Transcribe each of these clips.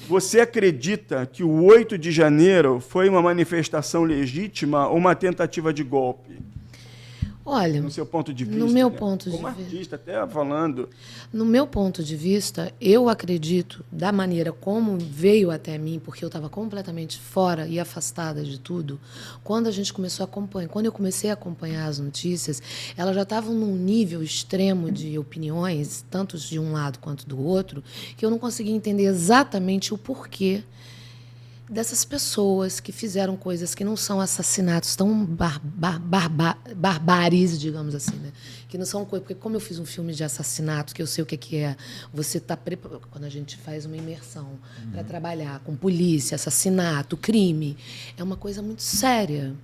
Você acredita que o 8 de janeiro foi uma manifestação legítima ou uma tentativa de golpe? Olha, no seu ponto de vista, no meu né? ponto Como de vista, artista, até falando. no meu ponto de vista, eu acredito da maneira como veio até mim, porque eu estava completamente fora e afastada de tudo. Quando a gente começou a acompanhar, quando eu comecei a acompanhar as notícias, elas já estavam num nível extremo de opiniões, tanto de um lado quanto do outro, que eu não conseguia entender exatamente o porquê dessas pessoas que fizeram coisas que não são assassinatos tão barbáries, digamos assim, né? Que não são coisas... Porque como eu fiz um filme de assassinato, que eu sei o que é, você está preparado... Quando a gente faz uma imersão para trabalhar com polícia, assassinato, crime, é uma coisa muito séria.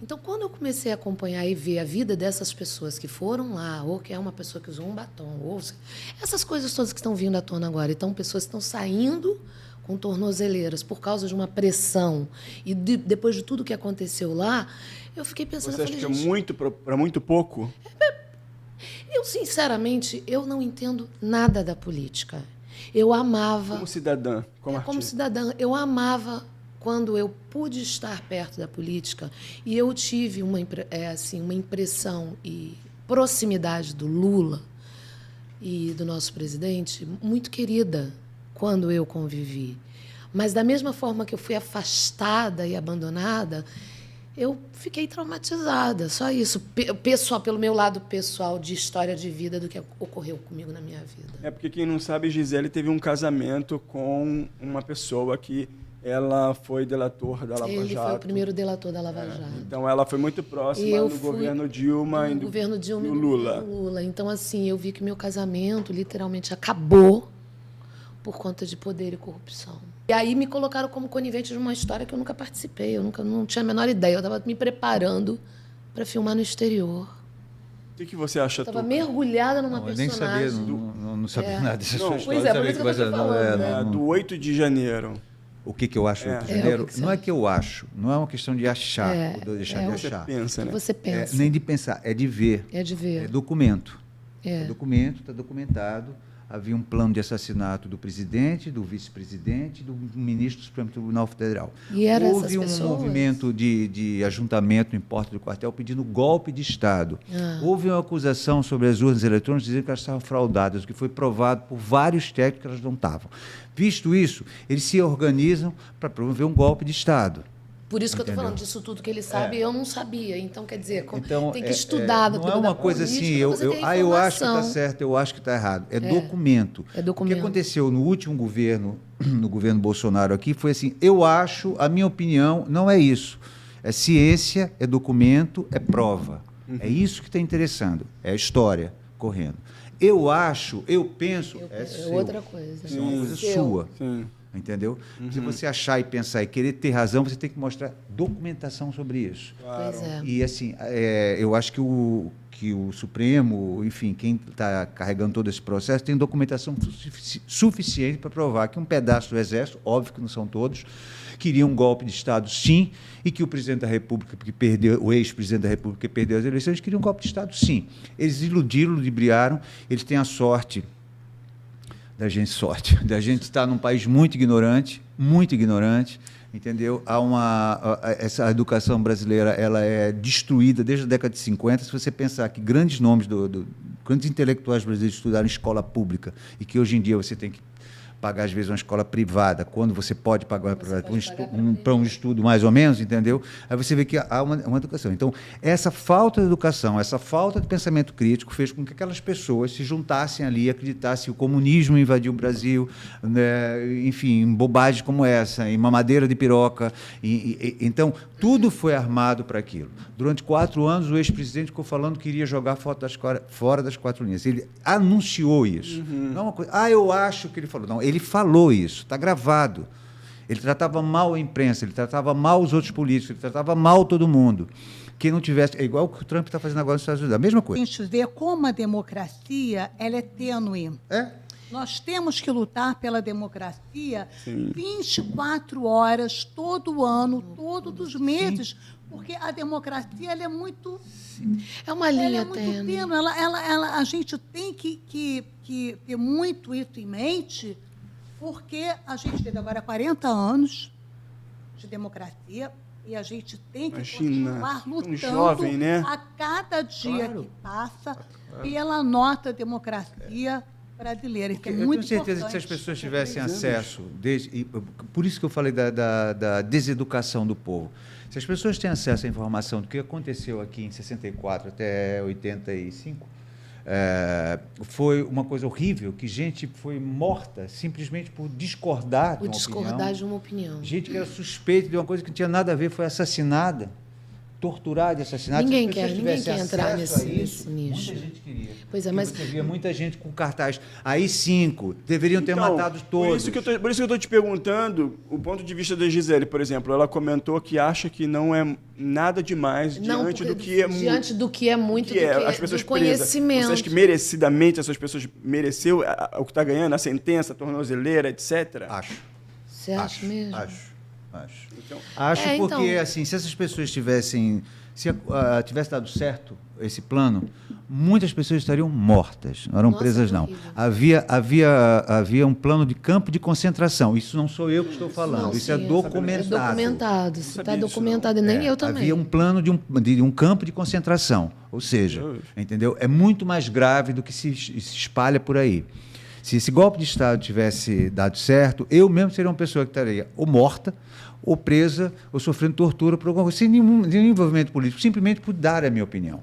Então, quando eu comecei a acompanhar e ver a vida dessas pessoas que foram lá, ou que é uma pessoa que usou um batom, ou essas coisas todas que estão vindo à tona agora, então pessoas que estão saindo com tornozeleiras por causa de uma pressão e depois de tudo que aconteceu lá, eu fiquei pensando... Você acha que é muito para muito pouco? Eu, sinceramente, eu não entendo nada da política. Eu amava... Como cidadã, como artista. Como cidadã, eu amava quando eu pude estar perto da política e eu tive uma impressão e proximidade do Lula e do nosso presidente muito querida quando eu convivi. Mas, da mesma forma que eu fui afastada e abandonada, eu fiquei traumatizada, só isso. Pessoal, pelo meu lado pessoal de história de vida do que ocorreu comigo na minha vida. É porque, quem não sabe, Gisele teve um casamento com uma pessoa que ela foi delator da Lava Jato. Ele foi o primeiro delator da Lava Jato. Então, ela foi muito próxima do governo Dilma e do Lula. Então, assim, eu vi que meu casamento literalmente acabou por conta de poder e corrupção. E aí me colocaram como conivente de uma história que eu nunca participei, não tinha a menor ideia. Eu estava me preparando para filmar no exterior. O que você acha, Tuca? Eu estava mergulhada numa personagem. Eu nem sabia, não sabia nada dessa sua história. Pois é, por isso que eu estou falando. Do 8 de janeiro. O que eu acho do 8 de janeiro? Não é que eu acho, não é uma questão de achar ou de deixar de achar. Pensa, né? Você pensa. Nem de pensar, é de ver. É de ver. É documento. É documento, está documentado. Havia um plano de assassinato do presidente, do vice-presidente, do ministro do Supremo Tribunal Federal. E era houve um movimento de ajuntamento em porta do quartel pedindo golpe de Estado. Houve uma acusação sobre as urnas eletrônicas dizendo que elas estavam fraudadas, o que foi provado por vários técnicos que elas não estavam. Visto isso, eles se organizam para promover um golpe de Estado. Por isso que eu estou falando disso tudo que ele sabe, eu não sabia. Então, quer dizer, tem que estudar. Não é uma coisa assim, eu acho que está certo, eu acho que está errado. É documento. É documento. O que aconteceu no último governo, no governo Bolsonaro aqui, foi assim, eu acho, a minha opinião, não é isso. É ciência, é documento, é prova. É isso que está interessando, é a história correndo. Eu acho, eu penso, é outra coisa. É uma coisa sua. Sim. Entendeu? Se você achar e pensar e querer ter razão, você tem que mostrar documentação sobre isso. Claro. Pois é. E, assim, eu acho que o Supremo, enfim, quem está carregando todo esse processo, tem documentação suficiente para provar que um pedaço do Exército, óbvio que não são todos, queria um golpe de Estado, sim, e que o presidente da República, que perdeu, o ex-presidente da República, que perdeu as eleições, queria um golpe de Estado, sim. Eles iludiram, ludibriaram, eles têm a sorte da gente estar num país muito ignorante, entendeu? Essa educação brasileira, ela é destruída desde a década de 50. Se você pensar que grandes nomes, grandes intelectuais brasileiros estudaram em escola pública e que hoje em dia você tem que pagar, às vezes, uma escola privada, quando você pode pagar para um estudo mais ou menos, entendeu? Aí você vê que há uma educação. Então, essa falta de educação, essa falta de pensamento crítico fez com que aquelas pessoas se juntassem ali, acreditassem que o comunismo invadiu o Brasil, né? Enfim, em bobagens como essa, em mamadeira de piroca. Então, tudo foi armado para aquilo. Durante 4 anos, o ex-presidente ficou falando que iria jogar fora das 4 linhas. Ele anunciou isso. Não é uma coisa, eu acho que ele falou. Não, ele falou isso, está gravado. Ele tratava mal a imprensa, ele tratava mal os outros políticos, ele tratava mal todo mundo. Quem não tivesse... É igual o que o Trump está fazendo agora nos Estados Unidos, a mesma coisa. A gente vê como a democracia ela é tênue. Nós temos que lutar pela democracia 24 horas, todo ano, todos os meses, porque a democracia ela é muito... É uma linha tênue. A gente tem que ter muito isso em mente, Porque a gente teve agora 40 anos de democracia e a gente tem que continuar lutando jovem, né? a cada dia que passa pela nossa democracia brasileira. Isso é muito importante. Eu tenho certeza que se as pessoas tivessem acesso, por isso que eu falei da deseducação do povo, se as pessoas têm acesso à informação do que aconteceu aqui em 64 até 85, foi uma coisa horrível, que gente foi morta simplesmente por discordar de uma opinião. Gente que era suspeita de uma coisa que não tinha nada a ver, foi assassinada, torturada e assassinada. Ninguém quer entrar nesse nicho. Muita gente queria. Pois é, mas você via muita gente com cartaz. AI-5, deveriam ter matado todos. Por isso que eu estou te perguntando o ponto de vista da Gisele, por exemplo. Ela comentou que acha que não é nada demais diante do que é muito as pessoas do conhecimento. Você acha que merecidamente essas pessoas mereceu o que está ganhando, a sentença, a tornozeleira, etc.? Acho. Você acha mesmo? Acho. Acho porque, assim, se essas pessoas tivesse dado certo esse plano, muitas pessoas estariam mortas, não eram presas, não. Havia um plano de campo de concentração. Isso não sou eu que estou falando, isso é documentado. É documentado, isso está documentado, e nem eu também. Havia um plano de um campo de concentração, ou seja, entendeu? É muito mais grave do que se espalha por aí. Se esse golpe de Estado tivesse dado certo, eu mesmo seria uma pessoa que estaria ou morta, ou presa, ou sofrendo tortura por alguma coisa, sem nenhum envolvimento político, simplesmente por dar a minha opinião.